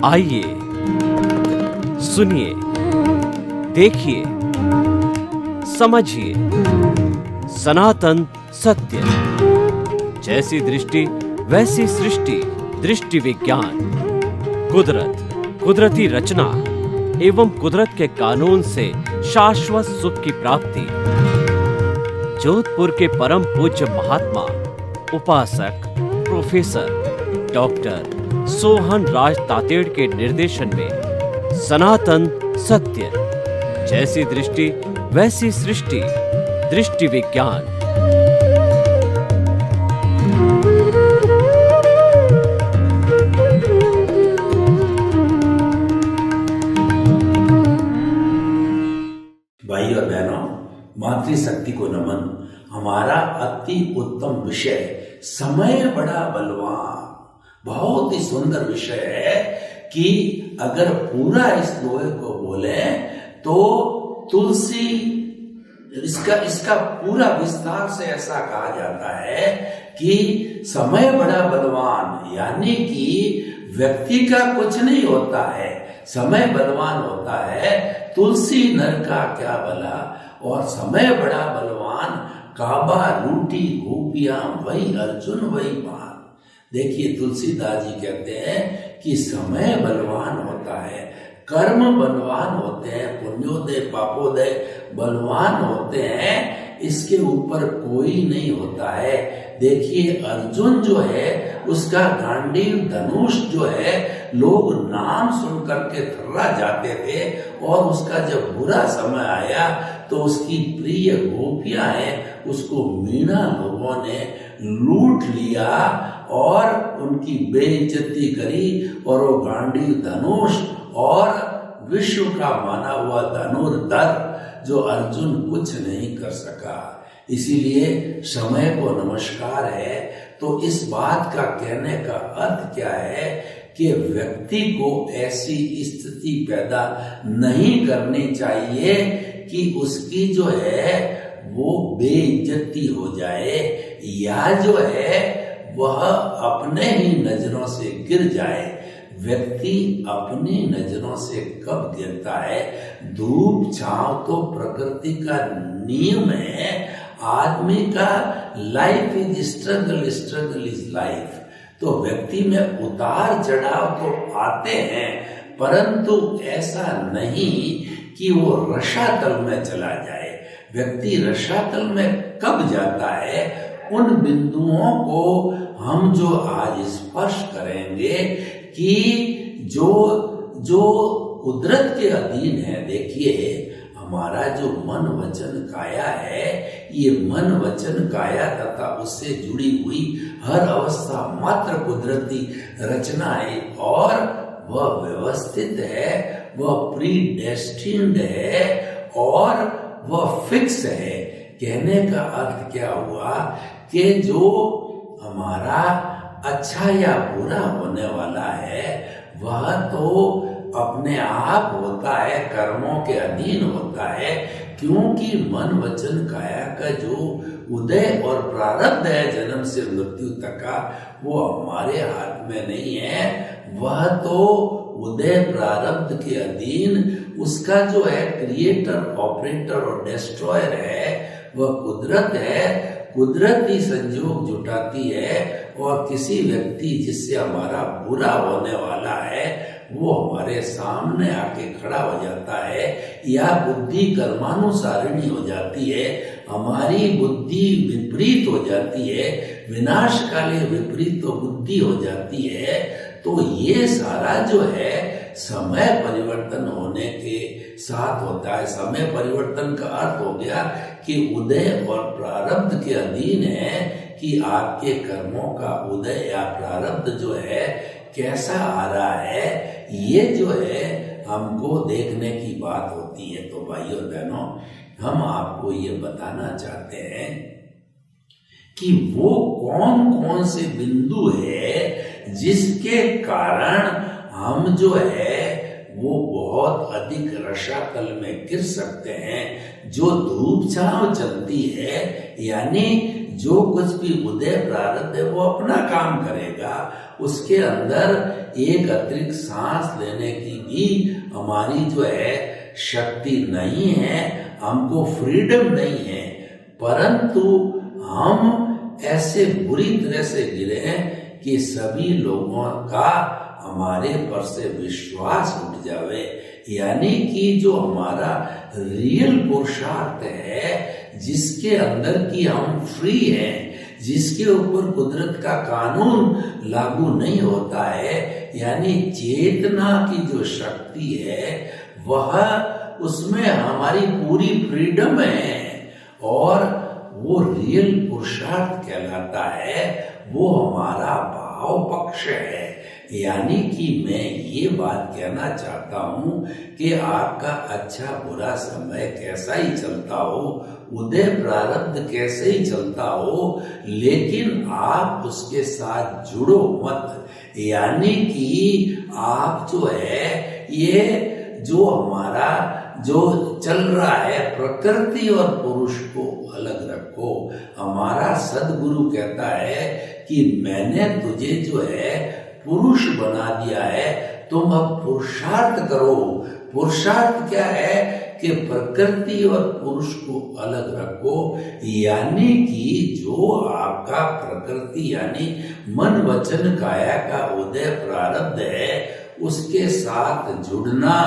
आइए सुनिए, देखिए, समझिए सनातन सत्य। जैसी दृष्टि वैसी सृष्टि, दृष्टि विज्ञान। कुदरत, कुदरती रचना एवं कुदरत के कानून से शाश्वत सुख की प्राप्ति। जोधपुर के परम पूज्य महात्मा उपासक प्रोफेसर डॉक्टर सोहन राज तातेड़ के निर्देशन में सनातन सत्य। जैसी दृष्टि वैसी सृष्टि, दृष्टि विज्ञान। भाई और बहनों, मातृशक्ति को नमन। हमारा अति उत्तम विषय समय बड़ा बलवान, बहुत ही सुंदर विषय है कि अगर पूरा इस लोहे को बोले तो तुलसी, इसका पूरा विस्तार से ऐसा कहा जाता है कि समय बड़ा बलवान, यानी कि व्यक्ति का कुछ नहीं होता है, समय बलवान होता है। तुलसी नर का क्या भला, और समय बड़ा बलवान, काबा रूठी गोपियां वही अर्जुन वही पान। देखिए, तुलसीदास जी कहते हैं कि समय बलवान होता है, कर्म बलवान होते हैं, पुण्योदय पापोदय बलवान होते हैं, इसके ऊपर कोई नहीं होता है। देखिए, अर्जुन जो है उसका गांडीव धनुष जो है, लोग नाम सुन करके थर्रा जाते थे, और उसका जब बुरा समय आया तो उसकी प्रिय गोपियां हैं, उसको मीणा लोगों ने लूट लिया और उनकी बेइज्जती करी, और वो गांडीव धनुष और विश्व का माना हुआ धनुर्धर जो अर्जुन कुछ नहीं कर सका। इसीलिए समय को नमस्कार है। तो इस बात का कहने का अर्थ क्या है कि व्यक्ति को ऐसी स्थिति पैदा नहीं करनी चाहिए कि उसकी जो है वो बेइज्जती हो जाए, या जो है वह अपने ही नजरों से गिर जाए। व्यक्ति अपनी नजरों से कब गिरता है? धूप छांव तो प्रकृति का नियम है। आदमी का life is struggle, struggle is life. तो व्यक्ति में उतार चढ़ाव तो आते हैं, परंतु ऐसा नहीं कि वो रसातल में चला जाए। व्यक्ति रसातल में कब जाता है? उन बिंदुओं को हम जो आज स्पर्श करेंगे कि जो कुदरत के अधीन है। देखिए, हमारा जो मन वचन काया है, ये मन वचन काया तथा उससे जुड़ी हुई हर अवस्था मात्र कुदरती रचना है, और वह व्यवस्थित है, वह प्री डेस्टिन्ड है, और वह फिक्स है। कहने का अर्थ क्या हुआ कि जो हमारा अच्छा या बुरा होने वाला है वह तो अपने आप होता है, कर्मों के अधीन होता है, क्योंकि मन वचन काया का जो उदय और प्रारब्ध है जन्म से मृत्यु तक का, वो हमारे हाथ में नहीं है। वह तो उदय प्रारब्ध के अधीन उसका जो है क्रिएटर, ऑपरेटर और डिस्ट्रॉयर है, वह कुदरत है। कुदरत ही संयोग जुटाती है, और किसी व्यक्ति जिससे हमारा बुरा होने वाला है वो हमारे सामने आके खड़ा हो जाता है, या बुद्धि कर्मानुसारिणी हो जाती है, हमारी बुद्धि विपरीत हो जाती है, विनाश काले विपरीत तो बुद्धि हो जाती है। तो ये सारा जो है समय परिवर्तन होने के साथ होता है। समय परिवर्तन का अर्थ हो गया कि उदय और प्रारब्ध के अधीन है कि आपके कर्मों का उदय या प्रारब्ध जो है कैसा आ रहा है, ये जो है हमको देखने की बात होती है। तो भाइयों और बहनों, हम आपको ये बताना चाहते हैं कि वो कौन कौन से बिंदु है जिसके कारण हम जो है वो बहुत अधिक रसातल में गिर सकते हैं। जो धूप छांव चलती है, यानी जो कुछ भी उदय प्रारब्ध है वो अपना काम करेगा। उसके अंदर एक अतिरिक्त सांस लेने की भी हमारी जो है शक्ति नहीं है, हमको फ्रीडम नहीं है। परंतु हम ऐसे बुरी तरह से गिरे हैं कि सभी लोगों का हमारे पर से विश्वास उठ जावे। यानी कि जो हमारा रियल पुरुषार्थ है, जिसके अंदर की हम फ्री हैं, जिसके ऊपर कुदरत का कानून लागू नहीं होता है, यानी चेतना की जो शक्ति है वह, उसमें हमारी पूरी फ्रीडम है और वो रियल पुरुषार्थ कहलाता है, वो हमारा भाव पक्ष है। यानी कि मैं ये बात कहना चाहता हूँ कि आपका अच्छा बुरा समय कैसा ही चलता हो, उदय प्रारब्ध कैसे ही चलता हो, लेकिन आप उसके साथ जुड़ो मत। यानी कि आप जो है, ये जो हमारा जो चल रहा है, प्रकृति और पुरुष को अलग रखो। हमारा सदगुरु कहता है कि मैंने तुझे जो है पुरुष बना दिया है, तुम अब पुरुषार्थ करो। पुरुषार्थ क्या है कि प्रकृति और पुरुष को अलग रखो। यानी कि जो आपका प्रकृति यानी मन वचन काया का उदय प्रारब्ध है, उसके साथ जुड़ना,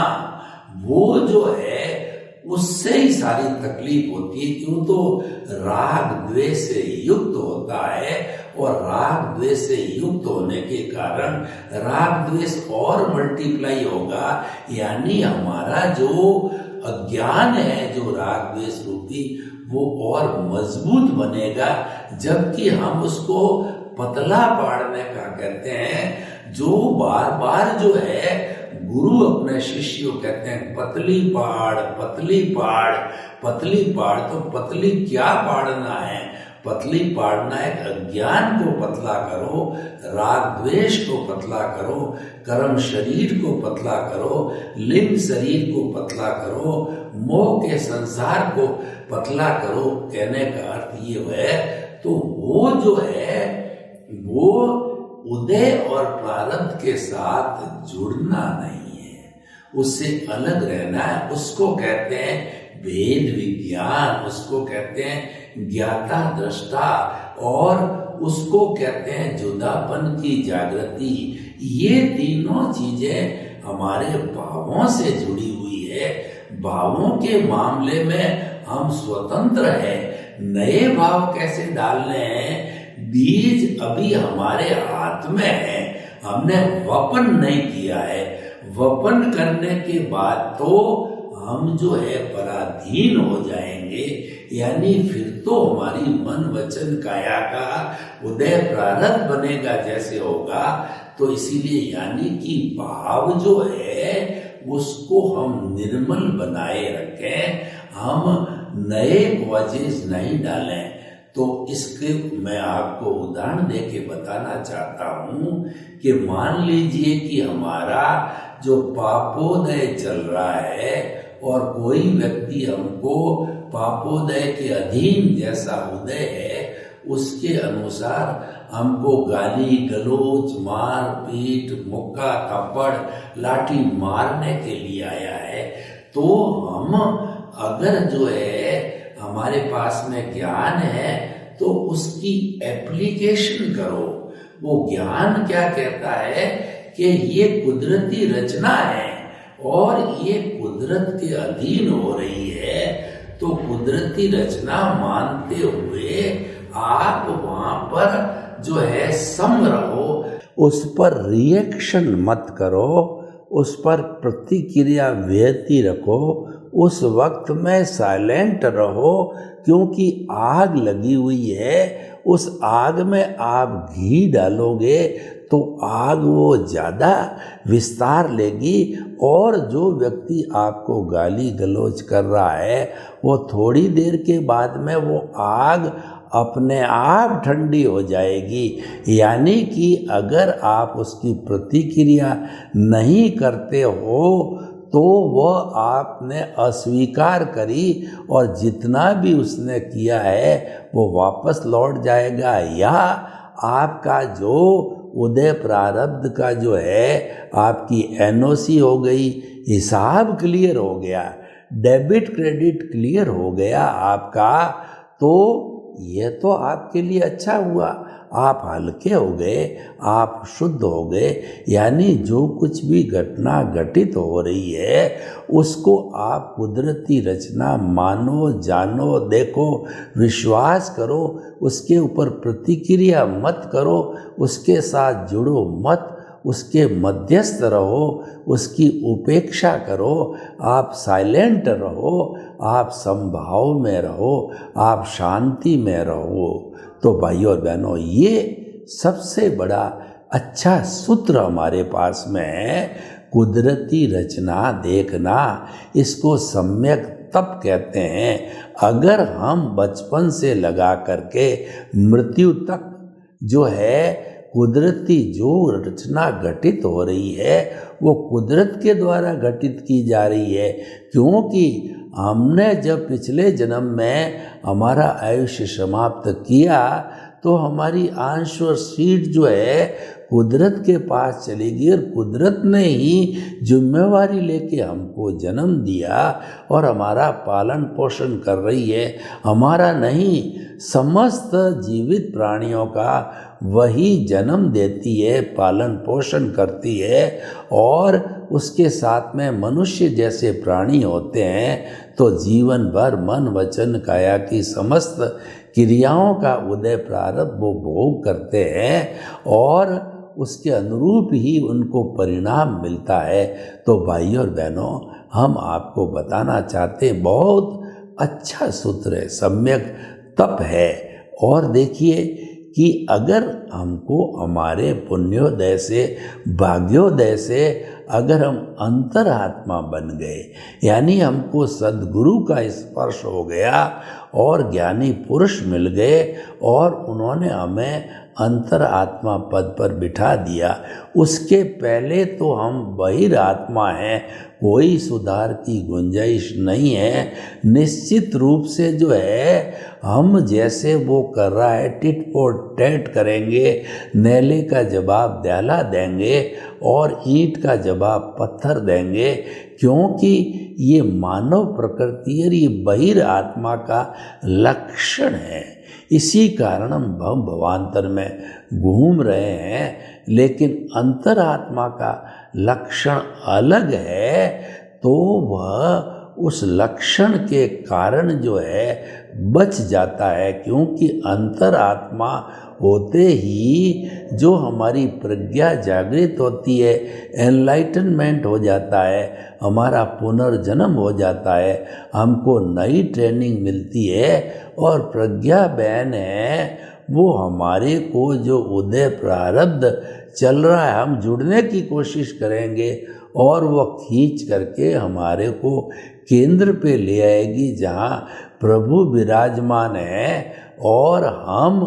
वो जो है उससे ही सारी तकलीफ होती है। क्यों? तो राग द्वेष से युक्त होता है और राग द्वेष से युक्त होने के कारण राग द्वेष और मल्टीप्लाई होगा। यानी हमारा जो अज्ञान है, जो राग द्वेष रूपी, वो और मजबूत बनेगा। जबकि हम उसको पतला पाड़ने का कहते हैं। जो बार बार जो है गुरु अपने शिष्यों कहते हैं पतली पाड़, पतली पाड़, पतली पाड़। तो पतली क्या पाड़ना है? पतली पाड़ना है अज्ञान को पतला करो, राग द्वेष को पतला करो, कर्म शरीर को पतला करो, लिंग शरीर को पतला करो, मोह के संसार को पतला करो। कहने का अर्थ ये है, तो वो जो है वो उदय और प्रारब्ध के साथ जुड़ना नहीं है, उससे अलग रहना है। उसको कहते हैं भेद विज्ञान, उसको कहते हैं ज्ञाता दृष्टा, और उसको कहते हैं जुदापन की जागृति। ये तीनों चीजें हमारे भावों से जुड़ी हुई है। भावों के मामले में हम स्वतंत्र हैं। नए भाव कैसे डालने हैं? बीज अभी हमारे हाथ में है, हमने वपन नहीं किया है। वपन करने के बाद तो हम जो है पराधीन हो जाएंगे। यानी फिर तो हमारी मन वचन काया का उदय प्रारब्ध बनेगा जैसे होगा। तो इसीलिए यानी कि भाव जो है उसको हम निर्मल बनाए रखें, हम नए कॉजेज नहीं डालें। तो इसके मैं आपको उदाहरण देके बताना चाहता हूँ कि मान लीजिए कि हमारा जो पापोदय चल रहा है और कोई व्यक्ति हमको पापोदय के अधीन जैसा उदय है उसके अनुसार हमको गाली गलोच, मार पीट, मुक्का थप्पड़, लाठी मारने के लिए आया है, तो हम अगर जो है हमारे पास में ज्ञान है तो उसकी एप्लीकेशन करो। वो ज्ञान क्या कहता है कि ये कुदरती रचना है और ये कुदरत के अधीन हो रही है, तो कुदरती रचना मानते हुए आप वहां पर जो है सम रहो, उस पर रिएक्शन मत करो, उस पर प्रतिक्रिया व्यक्ति रखो, उस वक्त में साइलेंट रहो, क्योंकि आग लगी हुई है। उस आग में आप घी डालोगे तो आग वो ज़्यादा विस्तार लेगी और जो व्यक्ति आपको गाली गलौज कर रहा है वो थोड़ी देर के बाद में वो आग अपने आप ठंडी हो जाएगी। यानी कि अगर आप उसकी प्रतिक्रिया नहीं करते हो तो वह आपने अस्वीकार करी और जितना भी उसने किया है वो वापस लौट जाएगा, या आपका जो उदय प्रारब्ध का जो है आपकी एनओसी हो गई, हिसाब क्लियर हो गया, डेबिट क्रेडिट क्लियर हो गया आपका, तो ये तो आपके लिए अच्छा हुआ, आप हल्के हो गए, आप शुद्ध हो गए। यानी जो कुछ भी घटना घटित हो रही है उसको आप कुदरती रचना मानो, जानो, देखो, विश्वास करो, उसके ऊपर प्रतिक्रिया मत करो, उसके साथ जुड़ो मत, उसके मध्यस्थ रहो, उसकी उपेक्षा करो, आप साइलेंट रहो, आप समभाव में रहो, आप शांति में रहो। तो भाइयों और बहनों, ये सबसे बड़ा अच्छा सूत्र हमारे पास में है। कुदरती रचना देखना, इसको सम्यक तप कहते हैं। अगर हम बचपन से लगा करके मृत्यु तक जो है कुदरती जो रचना घटित हो रही है वो कुदरत के द्वारा घटित की जा रही है, क्योंकि हमने जब पिछले जन्म में हमारा आयुष्य समाप्त किया तो हमारी अंश और सीट जो है कुदरत के पास चली गई, और कुदरत ने ही जिम्मेवारी लेके हमको जन्म दिया और हमारा पालन पोषण कर रही है। हमारा नहीं, समस्त जीवित प्राणियों का वही जन्म देती है, पालन पोषण करती है। और उसके साथ में मनुष्य जैसे प्राणी होते हैं तो जीवन भर मन वचन काया की समस्त क्रियाओं का उदय प्रारब्ध वो भोग करते हैं और उसके अनुरूप ही उनको परिणाम मिलता है। तो भाइयों और बहनों, हम आपको बताना चाहते हैं, बहुत अच्छा सूत्र है, सम्यक तप है। और देखिए कि अगर हमको हमारे पुण्योदय से, भाग्योदय से अगर हम अंतरात्मा बन गए, यानी हमको सद्गुरु का स्पर्श हो गया और ज्ञानी पुरुष मिल गए और उन्होंने हमें अंतरात्मा पद पर बिठा दिया, उसके पहले तो हम बहिरात्मा हैं, कोई सुधार की गुंजाइश नहीं है। निश्चित रूप से जो है हम जैसे वो कर रहा है टिट फॉर टैट करेंगे, नेले का जवाब दैला देंगे और ईंट का जवाब पत्थर देंगे, क्योंकि ये मानव प्रकृति और ये बहिरात्मा का लक्षण है। इसी कारण हम भव भवांतर में घूम रहे हैं, लेकिन अंतरात्मा का लक्षण अलग है, तो वह उस लक्षण के कारण जो है बच जाता है, क्योंकि अंतरात्मा होते ही जो हमारी प्रज्ञा जागृत होती है, एनलाइटनमेंट हो जाता है, हमारा पुनर्जन्म हो जाता है, हमको नई ट्रेनिंग मिलती है और प्रज्ञा बहन है वो हमारे को जो उदय प्रारब्ध चल रहा है हम जुड़ने की कोशिश करेंगे और वो खींच करके हमारे को केंद्र पे ले आएगी जहाँ प्रभु विराजमान है, और हम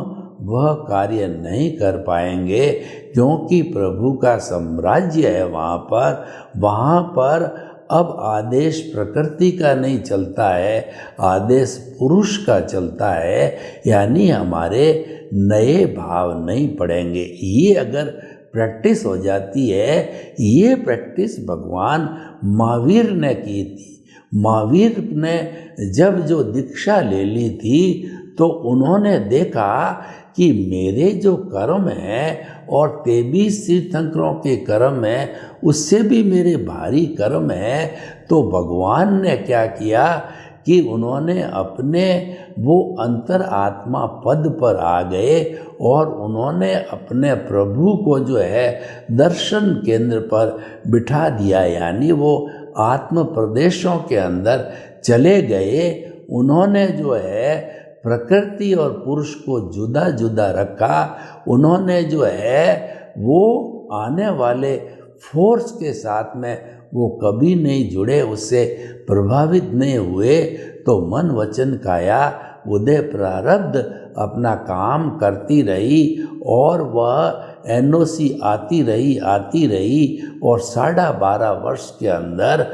वह कार्य नहीं कर पाएंगे क्योंकि प्रभु का साम्राज्य है वहाँ पर अब आदेश प्रकृति का नहीं चलता है, आदेश पुरुष का चलता है, यानी हमारे नए भाव नहीं पड़ेंगे। ये अगर प्रैक्टिस हो जाती है, ये प्रैक्टिस भगवान महावीर ने की थी। महावीर ने जब जो दीक्षा ले ली थी तो उन्होंने देखा कि मेरे जो कर्म हैं और 23 तीर्थंकरों के कर्म हैं उससे भी मेरे भारी कर्म हैं, तो भगवान ने क्या किया कि उन्होंने अपने वो अंतर आत्मा पद पर आ गए और उन्होंने अपने प्रभु को जो है दर्शन केंद्र पर बिठा दिया, यानी वो आत्म प्रदेशों के अंदर चले गए। उन्होंने जो है प्रकृति और पुरुष को जुदा जुदा रखा, उन्होंने जो है वो आने वाले फोर्स के साथ में वो कभी नहीं जुड़े, उससे प्रभावित नहीं हुए। तो मन वचन काया उदय प्रारब्ध अपना काम करती रही और वह एनओसी आती रही और 12.5 वर्ष के अंदर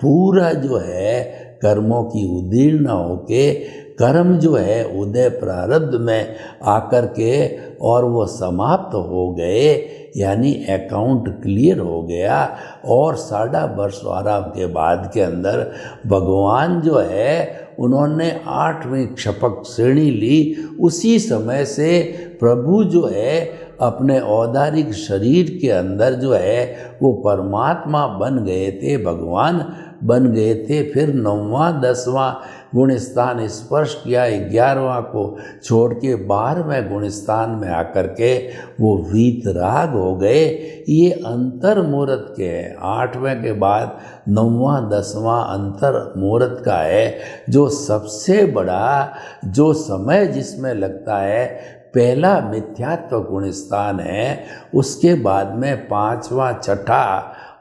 पूरा जो है कर्मों की उदीर्ण होके कर्म जो है उदय प्रारब्ध में आकर के और वो समाप्त हो गए, यानी अकाउंट क्लियर हो गया। और 6.5 वर्ष आराम के बाद के अंदर भगवान जो है उन्होंने 8वीं क्षपक श्रेणी ली। उसी समय से प्रभु जो है अपने औदारिक शरीर के अंदर जो है वो परमात्मा बन गए थे, भगवान बन गए थे। फिर 9वां 10वां गुण स्थान स्पर्श किया, 11वां को छोड़ के 12वें गुण स्थान में आकर के वो वीतराग हो गए। ये अंतर मुहूर्त के हैं। 8वें के बाद 9वां 10वां अंतर मुहूर्त का है, जो सबसे बड़ा जो समय जिसमें लगता है पहला मिथ्यात्व गुण स्थान है, उसके बाद में 5वां 6ठा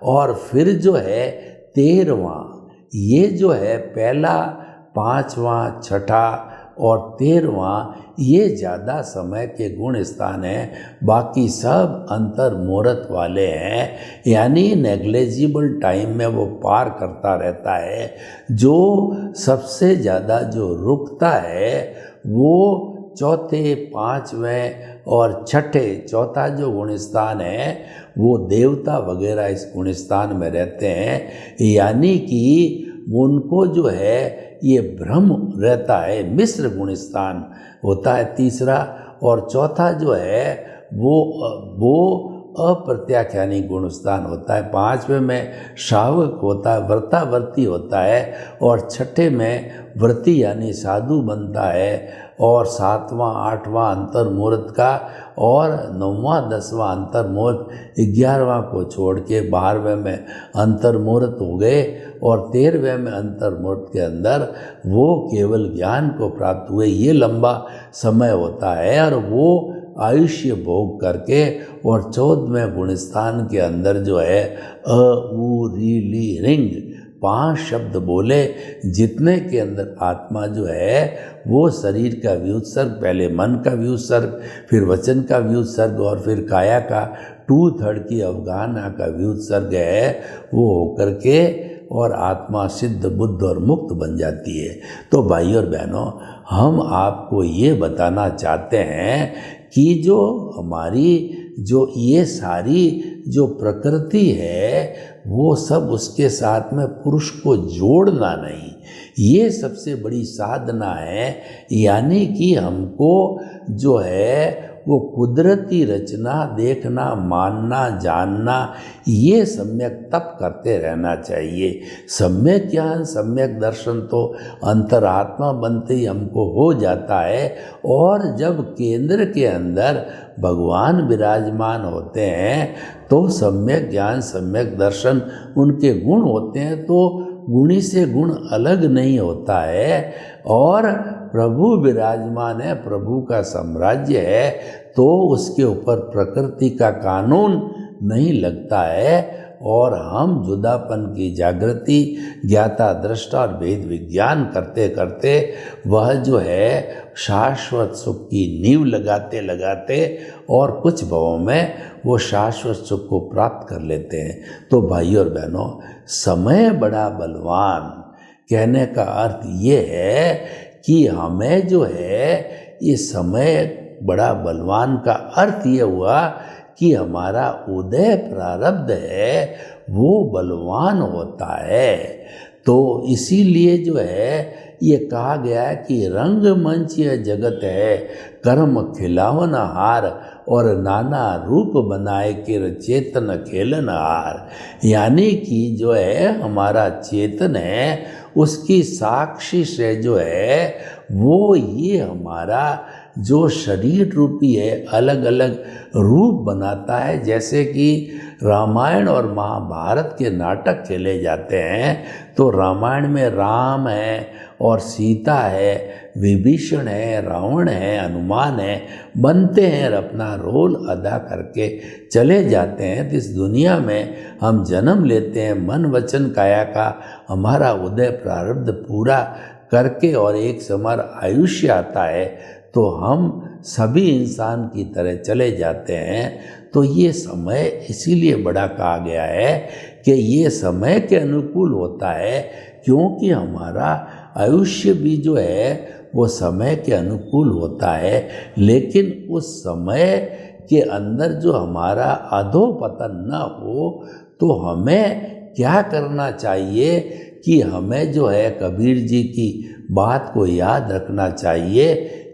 और फिर जो है 13वां। ये जो है पहला 5वां 6ठा और 13वां ये ज़्यादा समय के गुण स्थान हैं, बाकी सब अंतर मुहूर्त वाले हैं, यानी नेग्लेजिबल टाइम में वो पार करता रहता है। जो सबसे ज़्यादा जो रुकता है वो 4थे 5वें और 6ठे, चौथा जो गुण स्थान है वो देवता वगैरह इस गुण स्थान में रहते हैं, यानी कि उनको जो है ये भ्रम रहता है। मिश्र गुण स्थान होता है तीसरा, और चौथा जो है वो अप्रत्याख्यानी गुण स्थान होता है। 5वें में श्रावक होता है, व्रतावर्ती होता है, और 6ठे में व्रती यानी साधु बनता है, और 7वां 8वां अंतर मुहूर्त का, और 9वां 10वां अंतर मुहूर्त, 11वां को छोड़ के 12वें में अंतर मुहूर्त हो गए, और 13वें में अंतर मुहूर्त के अंदर वो केवल ज्ञान को प्राप्त हुए। ये लंबा समय होता है, और वो आयुष्य भोग करके, और 14वें गुण स्थान के अंदर जो है अ उ री ली रिंग 5 शब्द बोले, जितने के अंदर आत्मा जो है वो शरीर का व्युत्सर्ग, पहले मन का व्युत्सर्ग, फिर वचन का व्युत्सर्ग, और फिर काया का 2/3 की अवगाहना का व्युत्सर्ग है, वो होकर के और आत्मा सिद्ध बुद्ध और मुक्त बन जाती है। तो भाइयों और बहनों, हम आपको ये बताना चाहते हैं कि जो हमारी जो ये सारी जो प्रकृति है वो सब उसके साथ में पुरुष को जोड़ना नहीं, ये सबसे बड़ी साधना है। यानी कि हमको जो है वो कुदरती रचना देखना, मानना, जानना, ये सम्यक तप करते रहना चाहिए। सम्यक ज्ञान, सम्यक दर्शन तो अंतरात्मा बनते ही हमको हो जाता है, और जब केंद्र के अंदर भगवान विराजमान होते हैं तो सम्यक ज्ञान, सम्यक दर्शन उनके गुण होते हैं, तो गुणी से गुण अलग नहीं होता है, और प्रभु विराजमान है, प्रभु का साम्राज्य है, तो उसके ऊपर प्रकृति का कानून नहीं लगता है, और हम जुदापन की जागृति, ज्ञाता दृष्टा और भेद विज्ञान करते करते वह जो है शाश्वत सुख की नींव लगाते लगाते और कुछ भवों में वो शाश्वत सुख को प्राप्त कर लेते हैं। तो भाइयों और बहनों, समय बड़ा बलवान कहने का अर्थ ये है कि हमें जो है ये समय बड़ा बलवान का अर्थ ये हुआ कि हमारा उदय प्रारब्ध है वो बलवान होता है। तो इसीलिए जो है ये कहा गया है कि रंगमंच यह जगत है, कर्म खिलावन हार, और नाना रूप बनाए के चेतन खेलन हार। यानी कि जो है हमारा चेतन है उसकी साक्षी से जो है वो ये हमारा जो शरीर रूपी है अलग अलग रूप बनाता है। जैसे कि रामायण और महाभारत के नाटक खेले जाते हैं, तो रामायण में राम है और सीता है, विभीषण है, रावण है, हनुमान है, बनते हैं और अपना रोल अदा करके चले जाते हैं। तो इस दुनिया में हम जन्म लेते हैं, मन वचन काया का हमारा उदय प्रारब्ध पूरा करके, और एक समय आयुष्य आता है तो हम सभी इंसान की तरह चले जाते हैं। तो ये समय इसीलिए बड़ा कहा गया है कि ये समय के अनुकूल होता है, क्योंकि हमारा आयुष्य भी जो है वो समय के अनुकूल होता है। लेकिन उस समय के अंदर जो हमारा अधोपतन न हो, तो हमें क्या करना चाहिए कि हमें जो है कबीर जी की बात को याद रखना चाहिए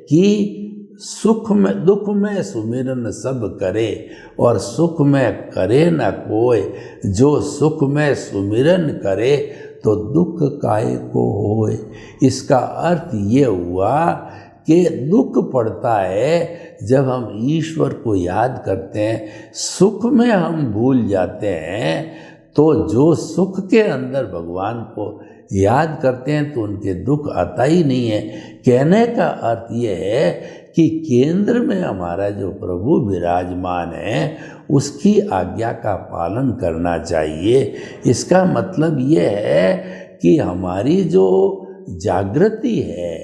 कि सुख में दुख में सुमिरन सब करे और सुख में करे न कोय, जो सुख में सुमिरन करे तो दुख काहे को होए। इसका अर्थ ये हुआ कि दुख पड़ता है जब हम ईश्वर को याद करते हैं, सुख में हम भूल जाते हैं। तो जो सुख के अंदर भगवान को याद करते हैं तो उनके दुख आता ही नहीं है। कहने का अर्थ ये है कि केंद्र में हमारा जो प्रभु विराजमान है उसकी आज्ञा का पालन करना चाहिए। इसका मतलब ये है कि हमारी जो जागृति है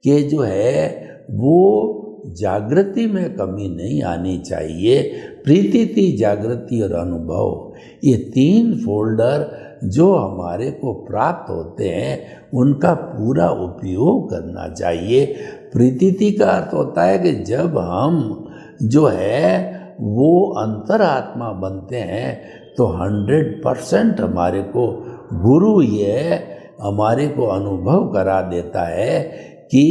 कि जो है वो जागृति में कमी नहीं आनी चाहिए। प्रीति, जागृति और अनुभव, ये 3 फोल्डर जो हमारे को प्राप्त होते हैं उनका पूरा उपयोग करना चाहिए। प्रीति का अर्थ होता है कि जब हम जो है वो अंतरात्मा बनते हैं तो 100% हमारे को गुरु ये हमारे को अनुभव करा देता है कि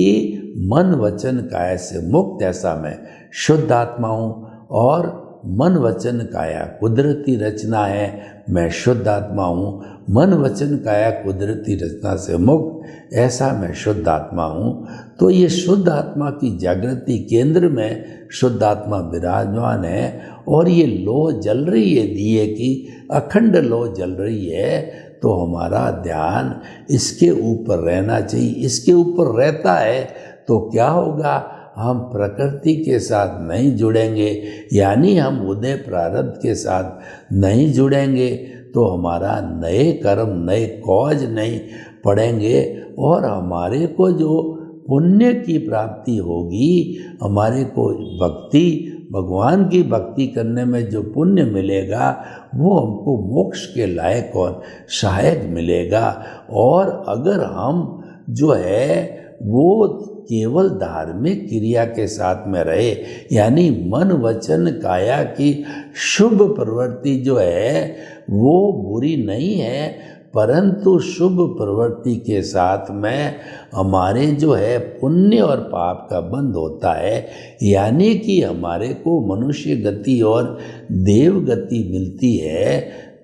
मन वचन काया से मुक्त, ऐसा मैं शुद्ध आत्मा हूँ। और मन वचन काया कुदरती रचना है, मैं शुद्ध आत्मा हूँ। मन वचन काया कुदरती रचना से मुक्त, ऐसा मैं शुद्ध आत्मा हूँ। तो ये शुद्ध आत्मा की जागृति केंद्र में शुद्ध आत्मा विराजमान है और ये लो जल रही है, दिए की अखंड लो जल रही है। तो हमारा ध्यान इसके ऊपर रहना चाहिए। इसके ऊपर रहता है तो क्या होगा, हम प्रकृति के साथ नहीं जुड़ेंगे, यानी हम उदय प्रारब्ध के साथ नहीं जुड़ेंगे, तो हमारा नए कर्म, नए कॉज नहीं पड़ेंगे और हमारे को जो पुण्य की प्राप्ति होगी, हमारे को भक्ति, भगवान की भक्ति करने में जो पुण्य मिलेगा वो हमको मोक्ष के लायक और सहायक मिलेगा। और अगर हम जो है वो केवल धार्मिक क्रिया के साथ में रहे, यानी मन वचन काया की शुभ प्रवृत्ति जो है वो बुरी नहीं है, परंतु शुभ प्रवृत्ति के साथ में हमारे जो है पुण्य और पाप का बंध होता है, यानी कि हमारे को मनुष्य गति और देव गति मिलती है।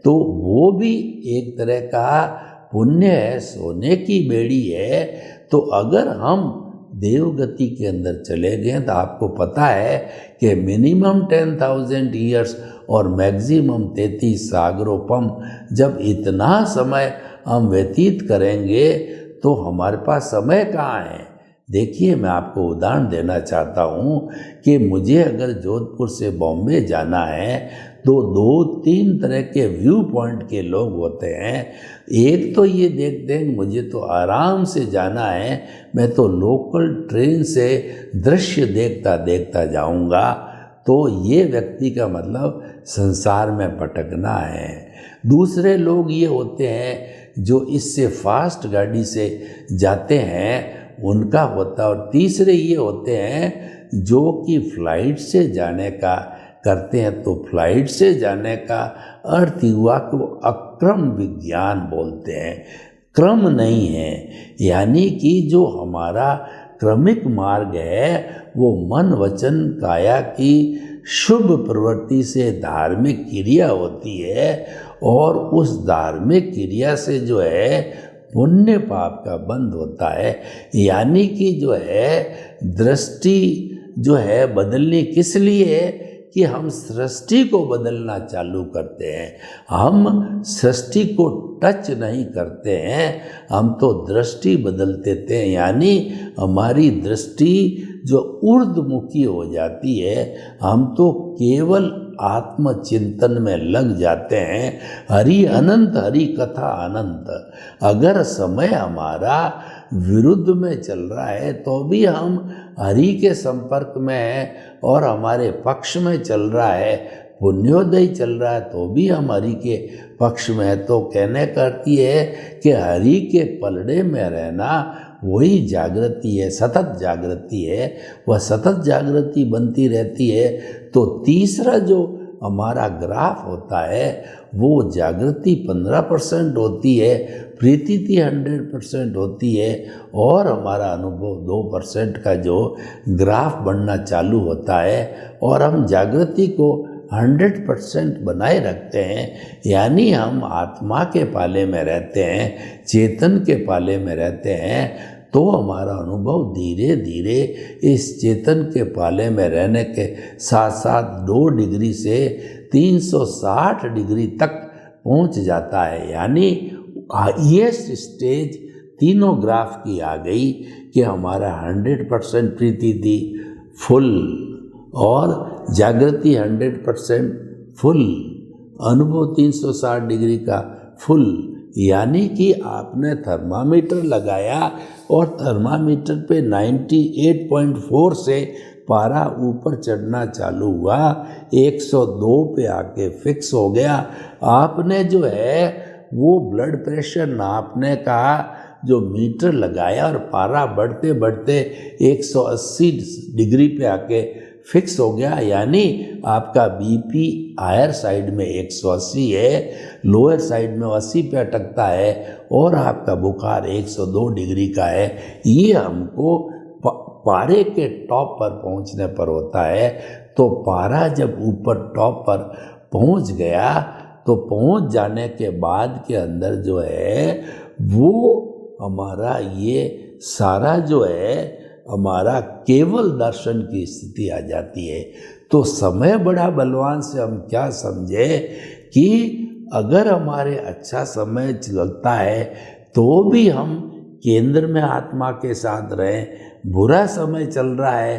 तो वो भी एक तरह का पुण्य है, सोने की बेड़ी है। तो अगर हम देव गति के अंदर चले गए तो आपको पता है कि मिनिमम 10,000 ईयर्स और मैक्सिमम 33 सागरोपम, जब इतना समय हम व्यतीत करेंगे तो हमारे पास समय कहाँ है। देखिए, मैं आपको उदाहरण देना चाहता हूँ कि मुझे अगर जोधपुर से बॉम्बे जाना है तो 2-3 तरह के व्यू पॉइंट के लोग होते हैं। एक तो ये देखते हैं मुझे तो आराम से जाना है, मैं तो लोकल ट्रेन से दृश्य देखता देखता जाऊंगा, तो ये व्यक्ति का मतलब संसार में भटकना है। दूसरे लोग ये होते हैं जो इससे फास्ट गाड़ी से जाते हैं, उनका होता। और तीसरे ये होते हैं जो कि फ्लाइट से जाने का करते हैं। तो फ्लाइट से जाने का अर्थ हुआ कि वो अक्रम विज्ञान बोलते हैं, क्रम नहीं है, यानी कि जो हमारा क्रमिक मार्ग है वो मन वचन काया की शुभ प्रवृत्ति से धार्मिक क्रिया होती है और उस धार्मिक क्रिया से जो है पुण्य पाप का बंध होता है। यानी कि जो है दृष्टि जो है बदलनी किस लिए कि हम सृष्टि को बदलना चालू करते हैं। हम सृष्टि को टच नहीं करते हैं, हम तो दृष्टि बदल देते हैं, यानी हमारी दृष्टि जो ऊर्ध्वमुखी हो जाती है। हम तो केवल आत्मचिंतन में लग जाते हैं। हरि अनंत, हरि कथा अनंत। अगर समय हमारा विरुद्ध में चल रहा है तो भी हम हरि के संपर्क में हैं और हमारे पक्ष में चल रहा है, पुण्योदय चल रहा है तो भी हम हरि के पक्ष में, तो कहने करती है कि हरि के पलड़े में रहना वही जागृति है, सतत जागृति है, वह सतत जागृति बनती रहती है। तो तीसरा जो हमारा ग्राफ होता है वो जागृति 15% होती है, प्रीति 100% होती है, और हमारा अनुभव 2% का जो ग्राफ बनना चालू होता है, और हम जागृति को 100% बनाए रखते हैं। यानी हम आत्मा के पाले में रहते हैं, चेतन के पाले में रहते हैं, तो हमारा अनुभव धीरे धीरे इस चेतन के पाले में रहने के साथ साथ 2 डिग्री से 360 डिग्री तक पहुंच जाता है। यानी हाईएस्ट स्टेज तीनों ग्राफ की आ गई कि हमारा 100% प्रीति थी फुल, और जागृति 100% फुल, अनुभव 360 डिग्री का फुल। यानी कि आपने थर्मामीटर लगाया और थर्मामीटर पे 98.4 से पारा ऊपर चढ़ना चालू हुआ, 102 पे आके फिक्स हो गया। आपने जो है वो ब्लड प्रेशर नापने का जो मीटर लगाया और पारा बढ़ते बढ़ते 180 डिग्री पे आके फिक्स हो गया। यानी आपका बीपी हायर साइड में 180 है, लोअर साइड में 80 पे अटकता है, और आपका बुखार 102 डिग्री का है। ये हमको पारे के टॉप पर पहुंचने पर होता है। तो पारा जब ऊपर टॉप पर पहुंच गया तो पहुंच जाने के बाद के अंदर जो है वो हमारा ये सारा जो है हमारा केवल दर्शन की स्थिति आ जाती है। तो समय बड़ा बलवान से हम क्या समझे कि अगर हमारे अच्छा समय चलता है तो भी हम केंद्र में आत्मा के साथ रहें, बुरा समय चल रहा है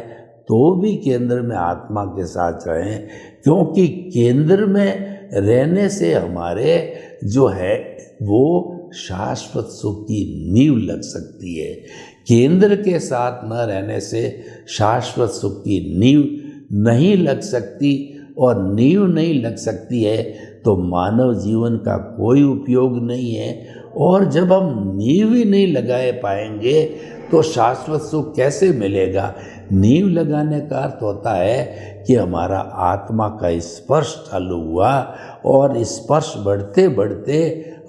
तो भी केंद्र में आत्मा के साथ रहें, क्योंकि केंद्र में रहने से हमारे जो है वो शाश्वत सुख की नींव लग सकती है। केंद्र के साथ न रहने से शाश्वत सुख की नींव नहीं लग सकती, और नींव नहीं लग सकती है तो मानव जीवन का कोई उपयोग नहीं है। और जब हम नींव ही नहीं लगाए पाएंगे तो शाश्वत सुख कैसे मिलेगा। नींव लगाने का अर्थ होता है कि हमारा आत्मा का स्पर्श चालू हुआ, और स्पर्श बढ़ते बढ़ते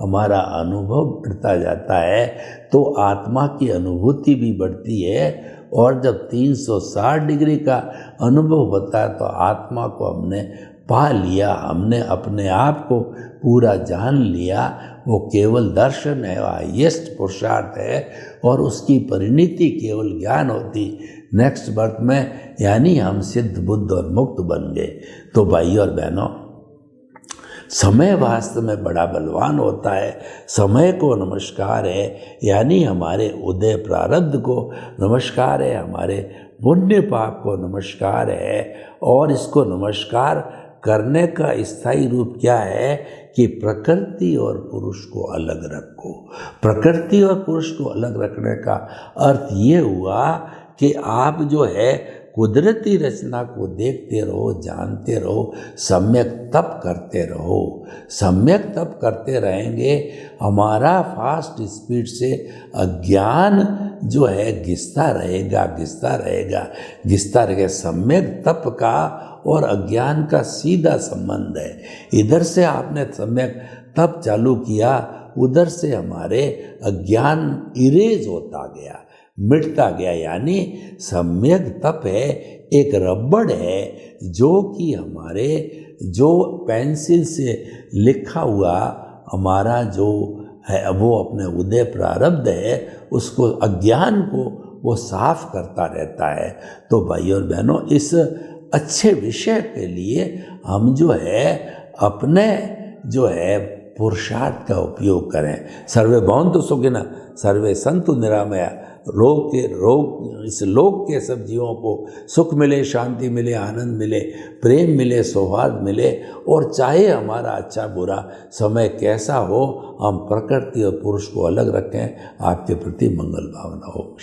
हमारा अनुभव बढ़ता जाता है, तो आत्मा की अनुभूति भी बढ़ती है। और जब 360 डिग्री का अनुभव होता है तो आत्मा को हमने पा लिया, हमने अपने आप को पूरा जान लिया। वो केवल दर्शन है, हाईएस्ट पुरुषार्थ है, और उसकी परिणति केवल ज्ञान होती नेक्स्ट बर्थ में। यानी हम सिद्ध बुद्ध और मुक्त बन गए। तो भाई और बहनों, समय वास्तव में बड़ा बलवान होता है। समय को नमस्कार है, यानी हमारे उदय प्रारब्ध को नमस्कार है, हमारे पुण्य पाप को नमस्कार है। और इसको नमस्कार करने का स्थायी रूप क्या है कि प्रकृति और पुरुष को अलग रखो। प्रकृति और पुरुष को अलग रखने का अर्थ ये हुआ कि आप जो है कुदरती रचना को देखते रहो, जानते रहो, सम्यक तप करते रहो। सम्यक तप करते रहेंगे, हमारा फास्ट स्पीड से अज्ञान जो है घिसता रहेगा, घिसता रहेगा, घिसता रहेगा। सम्यक तप का और अज्ञान का सीधा संबंध है। इधर से आपने सम्यक तप चालू किया, उधर से हमारे अज्ञान इरेज होता गया, मिटता गया। यानी सम्यक तप है, एक रबड़ है जो कि हमारे जो पेंसिल से लिखा हुआ हमारा जो है वो अपने उदय प्रारब्ध है, उसको अज्ञान को वो साफ करता रहता है। तो भाई और बहनों, इस अच्छे विषय के लिए हम जो है अपने जो है पुरुषार्थ का उपयोग करें। सर्वे भवन्तु सुखिनः, सर्वे सन्तु निरामया। इस लोक के सब जीवों को सुख मिले, शांति मिले, आनंद मिले, प्रेम मिले, सौहार्द मिले। और चाहे हमारा अच्छा बुरा समय कैसा हो, हम प्रकृति और पुरुष को अलग रखें। आपके प्रति मंगल भावना हो।